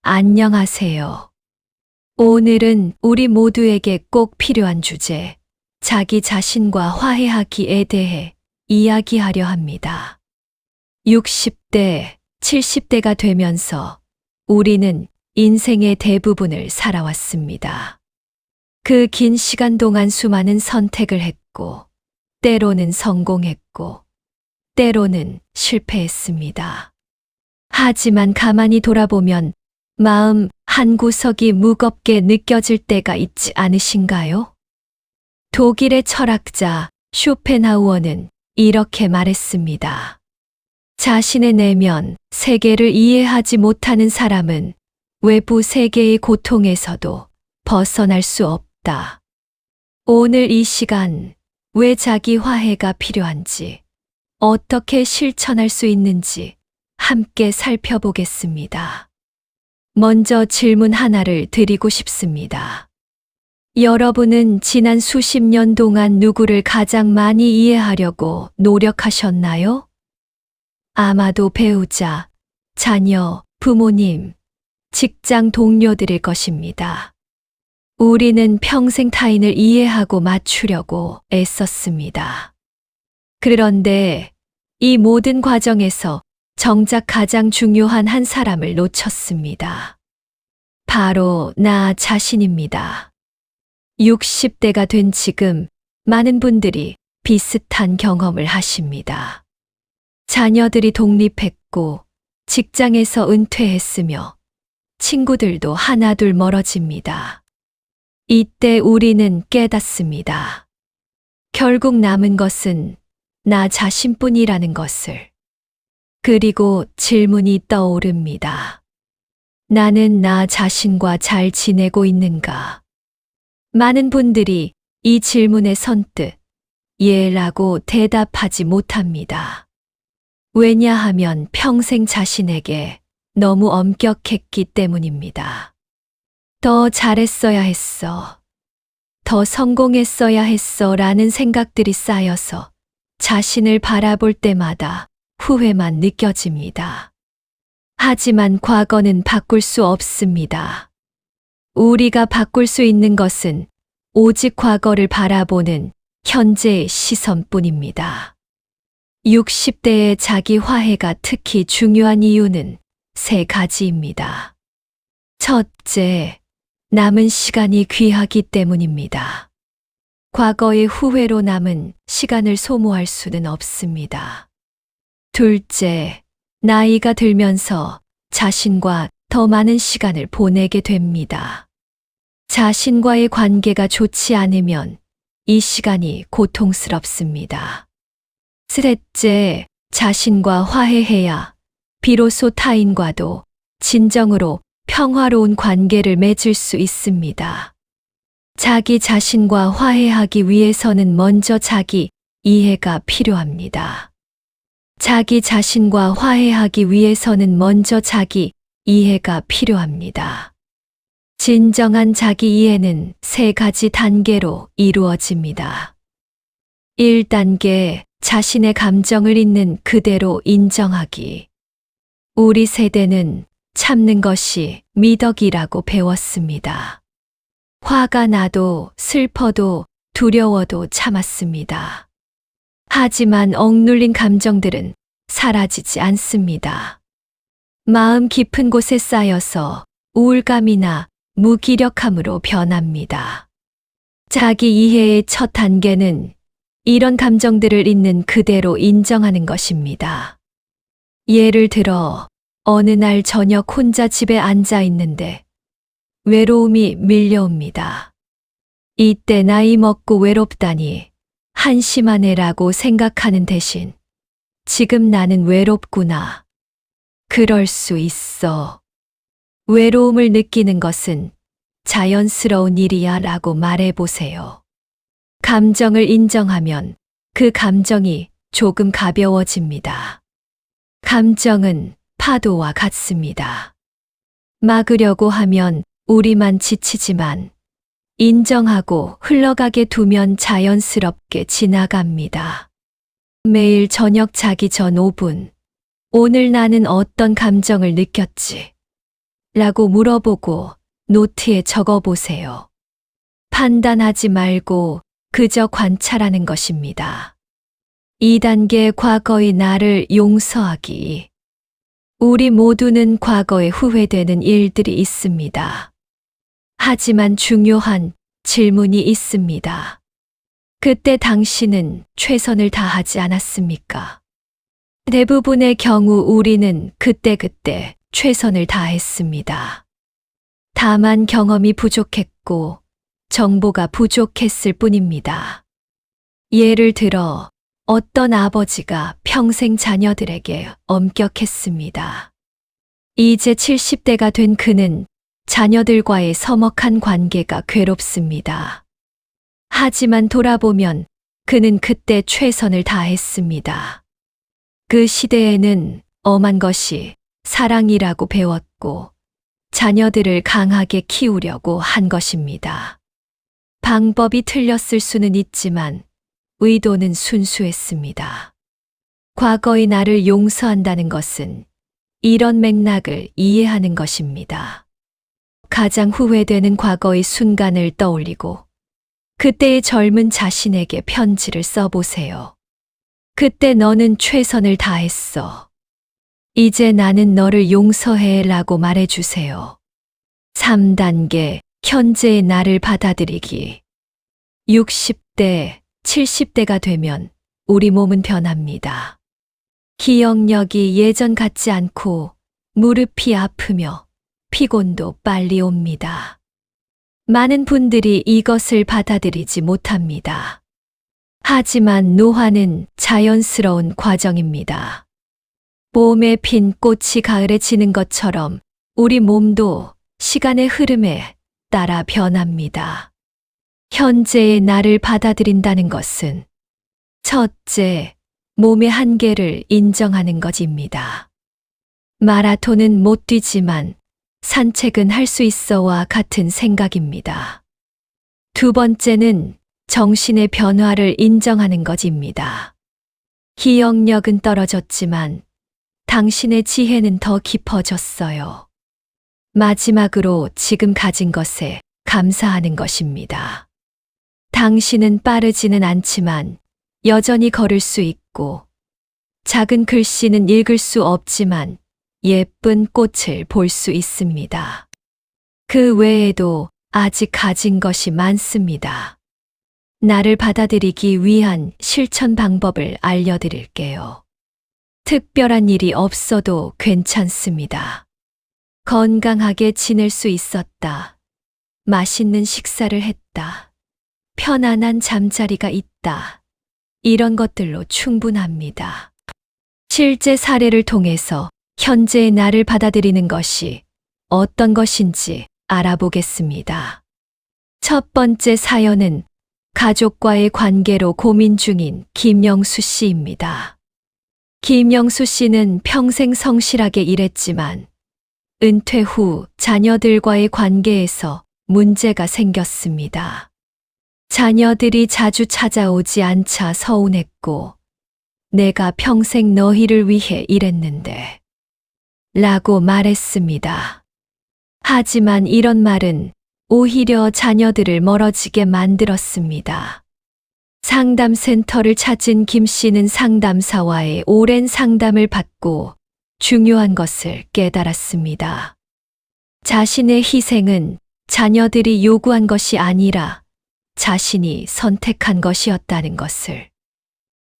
안녕하세요. 오늘은 우리 모두에게 꼭 필요한 주제, 자기 자신과 화해하기에 대해 이야기하려 합니다. 60대, 70대가 되면서 우리는 인생의 대부분을 살아왔습니다. 그 긴 시간 동안 수많은 선택을 했고, 때로는 성공했고, 때로는 실패했습니다. 하지만 가만히 돌아보면 마음 한구석이 무겁게 느껴질 때가 있지 않으신가요? 독일의 철학자 쇼펜하우어는 이렇게 말했습니다. 자신의 내면, 세계를 이해하지 못하는 사람은 외부 세계의 고통에서도 벗어날 수 없다. 오늘 이 시간, 왜 자기 화해가 필요한지, 어떻게 실천할 수 있는지 함께 살펴보겠습니다. 먼저 질문 하나를 드리고 싶습니다. 여러분은 지난 수십 년 동안 누구를 가장 많이 이해하려고 노력하셨나요? 아마도 배우자, 자녀, 부모님, 직장 동료들일 것입니다. 우리는 평생 타인을 이해하고 맞추려고 애썼습니다. 그런데 이 모든 과정에서 정작 가장 중요한 한 사람을 놓쳤습니다. 바로 나 자신입니다. 60대가 된 지금 많은 분들이 비슷한 경험을 하십니다. 자녀들이 독립했고 직장에서 은퇴했으며 친구들도 하나둘 멀어집니다. 이때 우리는 깨닫습니다. 결국 남은 것은 나 자신뿐이라는 것을. 그리고 질문이 떠오릅니다. 나는 나 자신과 잘 지내고 있는가? 많은 분들이 이 질문에 선뜻 예라고 대답하지 못합니다. 왜냐하면 평생 자신에게 너무 엄격했기 때문입니다. 더 잘했어야 했어. 더 성공했어야 했어 라는 생각들이 쌓여서 자신을 바라볼 때마다 후회만 느껴집니다. 하지만 과거는 바꿀 수 없습니다. 우리가 바꿀 수 있는 것은 오직 과거를 바라보는 현재의 시선뿐입니다. 60대의 자기 화해가 특히 중요한 이유는 세 가지입니다. 첫째, 남은 시간이 귀하기 때문입니다. 과거의 후회로 남은 시간을 소모할 수는 없습니다. 둘째, 나이가 들면서 자신과 더 많은 시간을 보내게 됩니다. 자신과의 관계가 좋지 않으면 이 시간이 고통스럽습니다. 셋째, 자신과 화해해야 비로소 타인과도 진정으로 평화로운 관계를 맺을 수 있습니다. 자기 자신과 화해하기 위해서는 먼저 자기 이해가 필요합니다. 자기 자신과 화해하기 위해서는 먼저 자기 이해가 필요합니다. 진정한 자기 이해는 세 가지 단계로 이루어집니다. 1단계, 자신의 감정을 있는 그대로 인정하기. 우리 세대는 참는 것이 미덕이라고 배웠습니다. 화가 나도 슬퍼도 두려워도 참았습니다. 하지만 억눌린 감정들은 사라지지 않습니다. 마음 깊은 곳에 쌓여서 우울감이나 무기력함으로 변합니다. 자기 이해의 첫 단계는 이런 감정들을 있는 그대로 인정하는 것입니다. 예를 들어, 어느 날 저녁 혼자 집에 앉아 있는데 외로움이 밀려옵니다. 이때 나이 먹고 외롭다니 한심하네라고 생각하는 대신 지금 나는 외롭구나. 그럴 수 있어. 외로움을 느끼는 것은 자연스러운 일이야 라고 말해보세요. 감정을 인정하면 그 감정이 조금 가벼워집니다. 감정은 파도와 같습니다. 막으려고 하면 우리만 지치지만 인정하고 흘러가게 두면 자연스럽게 지나갑니다. 매일 저녁 자기 전 5분. 오늘 나는 어떤 감정을 느꼈지? 라고 물어보고 노트에 적어보세요. 판단하지 말고 그저 관찰하는 것입니다. 2단계 과거의 나를 용서하기. 우리 모두는 과거에 후회되는 일들이 있습니다. 하지만 중요한 질문이 있습니다. 그때 당신은 최선을 다하지 않았습니까? 대부분의 경우 우리는 그때그때 최선을 다했습니다. 다만 경험이 부족했고 정보가 부족했을 뿐입니다. 예를 들어 어떤 아버지가 평생 자녀들에게 엄격했습니다. 이제 70대가 된 그는 자녀들과의 서먹한 관계가 괴롭습니다. 하지만 돌아보면 그는 그때 최선을 다했습니다. 그 시대에는 엄한 것이 사랑이라고 배웠고 자녀들을 강하게 키우려고 한 것입니다. 방법이 틀렸을 수는 있지만 의도는 순수했습니다. 과거의 나를 용서한다는 것은 이런 맥락을 이해하는 것입니다. 가장 후회되는 과거의 순간을 떠올리고 그때의 젊은 자신에게 편지를 써보세요. 그때 너는 최선을 다했어. 이제 나는 너를 용서해 라고 말해주세요. 3단계 현재의 나를 받아들이기. 60대, 70대가 되면 우리 몸은 변합니다. 기억력이 예전 같지 않고 무릎이 아프며 피곤도 빨리 옵니다. 많은 분들이 이것을 받아들이지 못합니다. 하지만 노화는 자연스러운 과정입니다. 봄에 핀 꽃이 가을에 지는 것처럼 우리 몸도 시간의 흐름에 따라 변합니다. 현재의 나를 받아들인다는 것은 첫째, 몸의 한계를 인정하는 것입니다. 마라톤은 못 뛰지만 산책은 할 수 있어와 같은 생각입니다. 두 번째는 정신의 변화를 인정하는 것입니다. 기억력은 떨어졌지만 당신의 지혜는 더 깊어졌어요. 마지막으로 지금 가진 것에 감사하는 것입니다. 당신은 빠르지는 않지만 여전히 걸을 수 있고 작은 글씨는 읽을 수 없지만 예쁜 꽃을 볼 수 있습니다. 그 외에도 아직 가진 것이 많습니다. 나를 받아들이기 위한 실천 방법을 알려드릴게요. 특별한 일이 없어도 괜찮습니다. 건강하게 지낼 수 있었다. 맛있는 식사를 했다. 편안한 잠자리가 있다. 이런 것들로 충분합니다. 실제 사례를 통해서 현재의 나를 받아들이는 것이 어떤 것인지 알아보겠습니다. 첫 번째 사연은 가족과의 관계로 고민 중인 김영수 씨입니다. 김영수 씨는 평생 성실하게 일했지만 은퇴 후 자녀들과의 관계에서 문제가 생겼습니다. 자녀들이 자주 찾아오지 않자 서운했고 내가 평생 너희를 위해 일했는데 라고 말했습니다. 하지만 이런 말은 오히려 자녀들을 멀어지게 만들었습니다. 상담센터를 찾은 김 씨는 상담사와의 오랜 상담을 받고 중요한 것을 깨달았습니다. 자신의 희생은 자녀들이 요구한 것이 아니라 자신이 선택한 것이었다는 것을.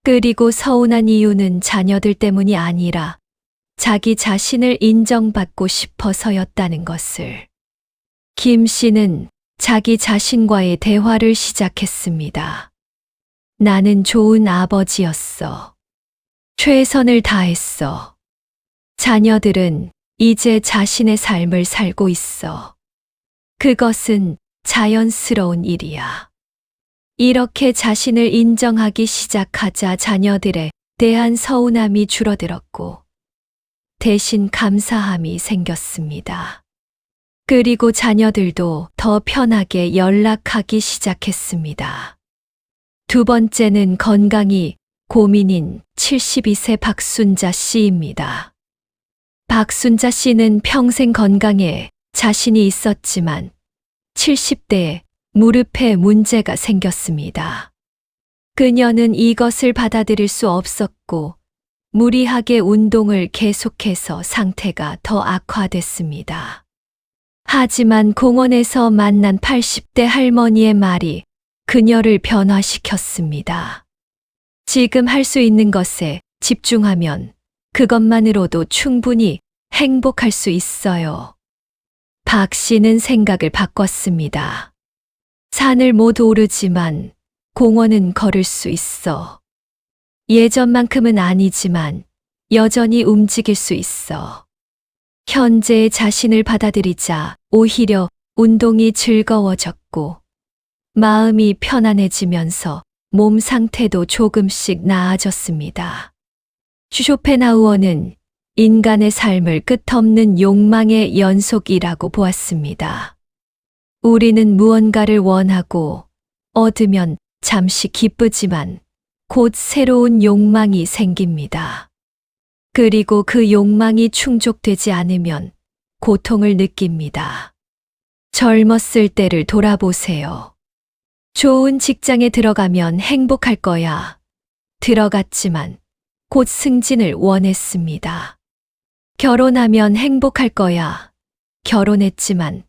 그리고 서운한 이유는 자녀들 때문이 아니라 자기 자신을 인정받고 싶어서였다는 것을. 김 씨는 자기 자신과의 대화를 시작했습니다. 나는 좋은 아버지였어. 최선을 다했어. 자녀들은 이제 자신의 삶을 살고 있어. 그것은 자연스러운 일이야. 이렇게 자신을 인정하기 시작하자 자녀들에 대한 서운함이 줄어들었고 대신 감사함이 생겼습니다. 그리고 자녀들도 더 편하게 연락하기 시작했습니다. 두 번째는 건강이 고민인 72세 박순자 씨입니다. 박순자 씨는 평생 건강에 자신이 있었지만 70대에 무릎에 문제가 생겼습니다. 그녀는 이것을 받아들일 수 없었고 무리하게 운동을 계속해서 상태가 더 악화됐습니다. 하지만 공원에서 만난 80대 할머니의 말이 그녀를 변화시켰습니다. 지금 할 수 있는 것에 집중하면 그것만으로도 충분히 행복할 수 있어요. 박 씨는 생각을 바꿨습니다. 산을 못 오르지만 공원은 걸을 수 있어. 예전만큼은 아니지만 여전히 움직일 수 있어. 현재의 자신을 받아들이자 오히려 운동이 즐거워졌고 마음이 편안해지면서 몸 상태도 조금씩 나아졌습니다. 쇼펜하우어는 인간의 삶을 끝없는 욕망의 연속이라고 보았습니다. 우리는 무언가를 원하고 얻으면 잠시 기쁘지만 곧 새로운 욕망이 생깁니다. 그리고 그 욕망이 충족되지 않으면 고통을 느낍니다. 젊었을 때를 돌아보세요. 좋은 직장에 들어가면 행복할 거야. 들어갔지만 곧 승진을 원했습니다. 결혼하면 행복할 거야. 결혼했지만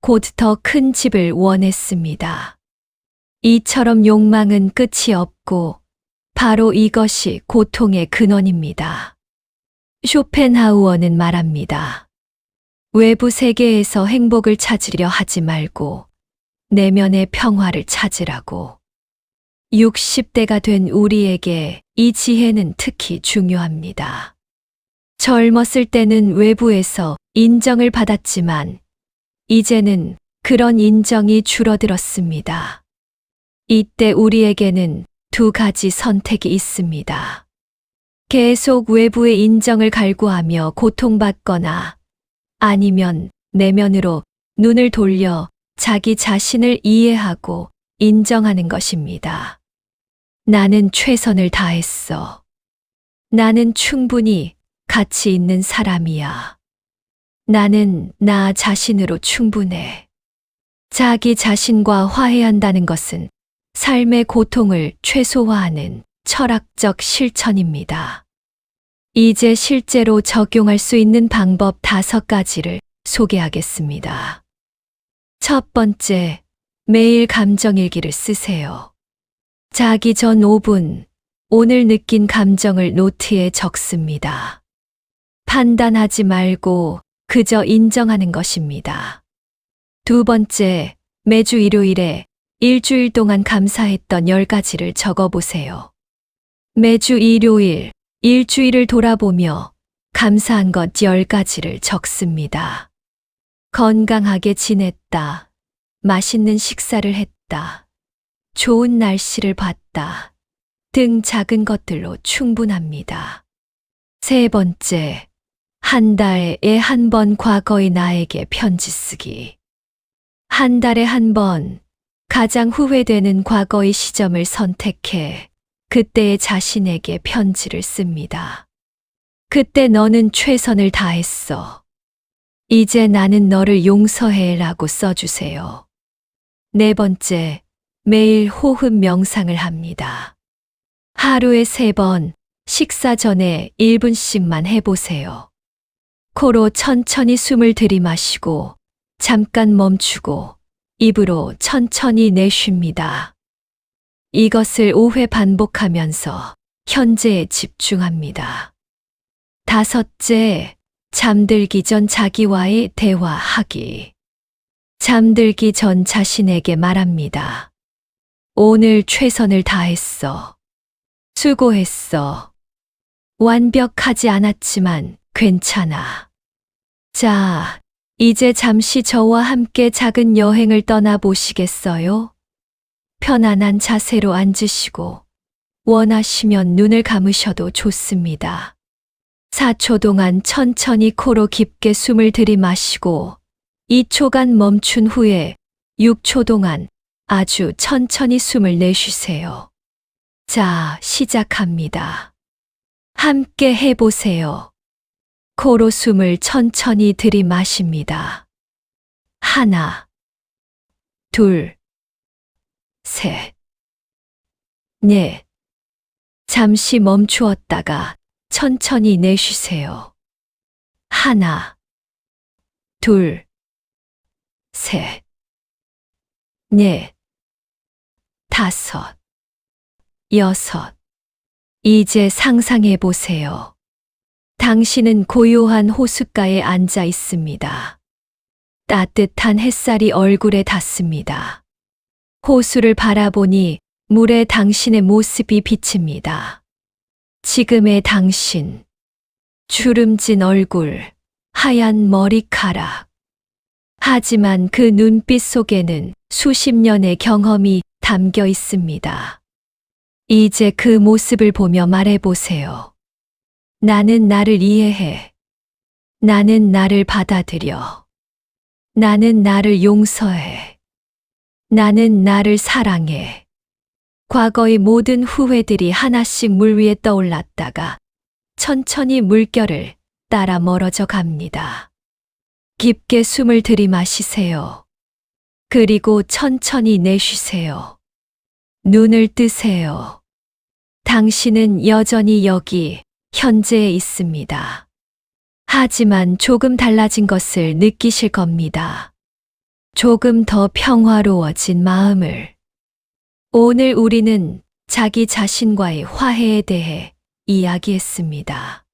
곧 더 큰 집을 원했습니다. 이처럼 욕망은 끝이 없고 바로 이것이 고통의 근원입니다. 쇼펜하우어는 말합니다. 외부 세계에서 행복을 찾으려 하지 말고 내면의 평화를 찾으라고. 60대가 된 우리에게 이 지혜는 특히 중요합니다. 젊었을 때는 외부에서 인정을 받았지만 이제는 그런 인정이 줄어들었습니다. 이때 우리에게는 두 가지 선택이 있습니다. 계속 외부의 인정을 갈구하며 고통받거나 아니면 내면으로 눈을 돌려 자기 자신을 이해하고 인정하는 것입니다. 나는 최선을 다했어. 나는 충분히 가치 있는 사람이야. 나는 나 자신으로 충분해. 자기 자신과 화해한다는 것은 삶의 고통을 최소화하는 철학적 실천입니다. 이제 실제로 적용할 수 있는 방법 5가지를 소개하겠습니다. 첫 번째, 매일 감정일기를 쓰세요. 자기 전 5분, 오늘 느낀 감정을 노트에 적습니다. 판단하지 말고 그저 인정하는 것입니다. 두 번째, 매주 일요일에 일주일 동안 감사했던 10가지를 적어보세요. 매주 일요일, 일주일을 돌아보며 감사한 것 10가지를 적습니다. 건강하게 지냈다. 맛있는 식사를 했다. 좋은 날씨를 봤다. 등 작은 것들로 충분합니다. 세 번째, 한 달에 한 번 과거의 나에게 편지 쓰기. 한 달에 한 번 가장 후회되는 과거의 시점을 선택해 그때의 자신에게 편지를 씁니다. 그때 너는 최선을 다했어. 이제 나는 너를 용서해라고 써주세요. 네 번째, 매일 호흡 명상을 합니다. 하루에 3번, 식사 전에 1분씩만 해보세요. 코로 천천히 숨을 들이마시고 잠깐 멈추고 입으로 천천히 내쉽니다. 이것을 5회 반복하면서 현재에 집중합니다. 다섯째, 잠들기 전 자기와의 대화하기. 잠들기 전 자신에게 말합니다. 오늘 최선을 다했어. 수고했어. 완벽하지 않았지만 괜찮아. 자, 이제 잠시 저와 함께 작은 여행을 떠나보시겠어요? 편안한 자세로 앉으시고 원하시면 눈을 감으셔도 좋습니다. 4초 동안 천천히 코로 깊게 숨을 들이마시고 2초간 멈춘 후에 6초 동안 아주 천천히 숨을 내쉬세요. 자, 시작합니다. 함께 해보세요. 코로 숨을 천천히 들이마십니다. 하나, 둘, 셋, 넷. 잠시 멈추었다가 천천히 내쉬세요. 하나, 둘, 셋, 넷, 다섯, 여섯. 이제 상상해 보세요. 당신은 고요한 호숫가에 앉아 있습니다. 따뜻한 햇살이 얼굴에 닿습니다. 호수를 바라보니 물에 당신의 모습이 비칩니다. 지금의 당신, 주름진 얼굴, 하얀 머리카락. 하지만 그 눈빛 속에는 수십 년의 경험이 담겨 있습니다. 이제 그 모습을 보며 말해보세요. 나는 나를 이해해. 나는 나를 받아들여. 나는 나를 용서해. 나는 나를 사랑해. 과거의 모든 후회들이 하나씩 물 위에 떠올랐다가 천천히 물결을 따라 멀어져 갑니다. 깊게 숨을 들이마시세요. 그리고 천천히 내쉬세요. 눈을 뜨세요. 당신은 여전히 여기, 현재에 있습니다. 하지만 조금 달라진 것을 느끼실 겁니다. 조금 더 평화로워진 마음을. 오늘 우리는 자기 자신과의 화해에 대해 이야기했습니다.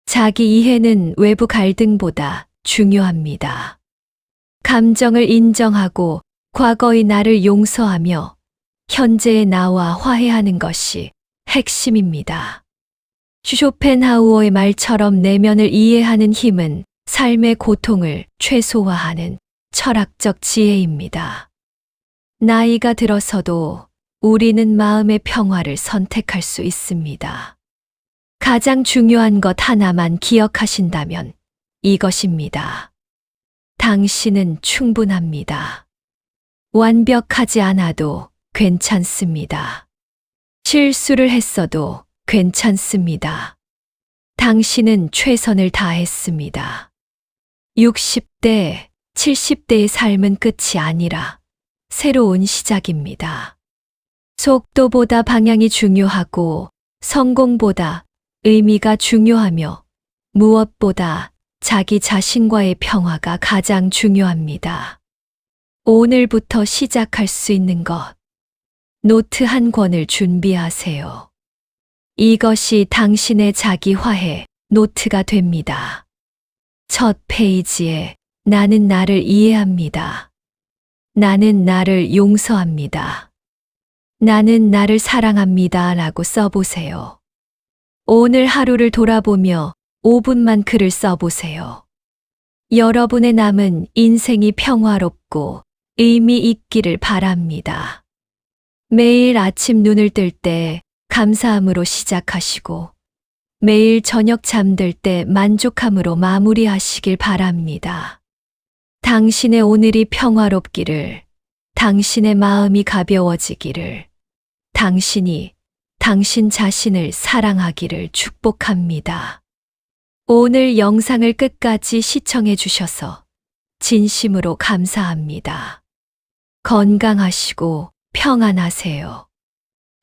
자기 이해는 외부 갈등보다 중요합니다. 감정을 인정하고 과거의 나를 용서하며 현재의 나와 화해하는 것이 핵심입니다. 쇼펜하우어의 말처럼 내면을 이해하는 힘은 삶의 고통을 최소화하는 철학적 지혜입니다. 나이가 들어서도 우리는 마음의 평화를 선택할 수 있습니다. 가장 중요한 것 하나만 기억하신다면 이것입니다. 당신은 충분합니다. 완벽하지 않아도 괜찮습니다. 실수를 했어도 괜찮습니다. 당신은 최선을 다했습니다. 60대, 70대의 삶은 끝이 아니라 새로운 시작입니다. 속도보다 방향이 중요하고 성공보다 의미가 중요하며 무엇보다 자기 자신과의 평화가 가장 중요합니다. 오늘부터 시작할 수 있는 것. 노트 한 권을 준비하세요. 이것이 당신의 자기 화해 노트가 됩니다. 첫 페이지에 나는 나를 이해합니다. 나는 나를 용서합니다. 나는 나를 사랑합니다. 라고 써보세요. 오늘 하루를 돌아보며 5분만 글을 써보세요. 여러분의 남은 인생이 평화롭고 의미 있기를 바랍니다. 매일 아침 눈을 뜰 때 감사함으로 시작하시고 매일 저녁 잠들 때 만족함으로 마무리하시길 바랍니다. 당신의 오늘이 평화롭기를, 당신의 마음이 가벼워지기를, 당신이 당신 자신을 사랑하기를 축복합니다. 오늘 영상을 끝까지 시청해 주셔서 진심으로 감사합니다. 건강하시고 평안하세요.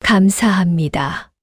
감사합니다.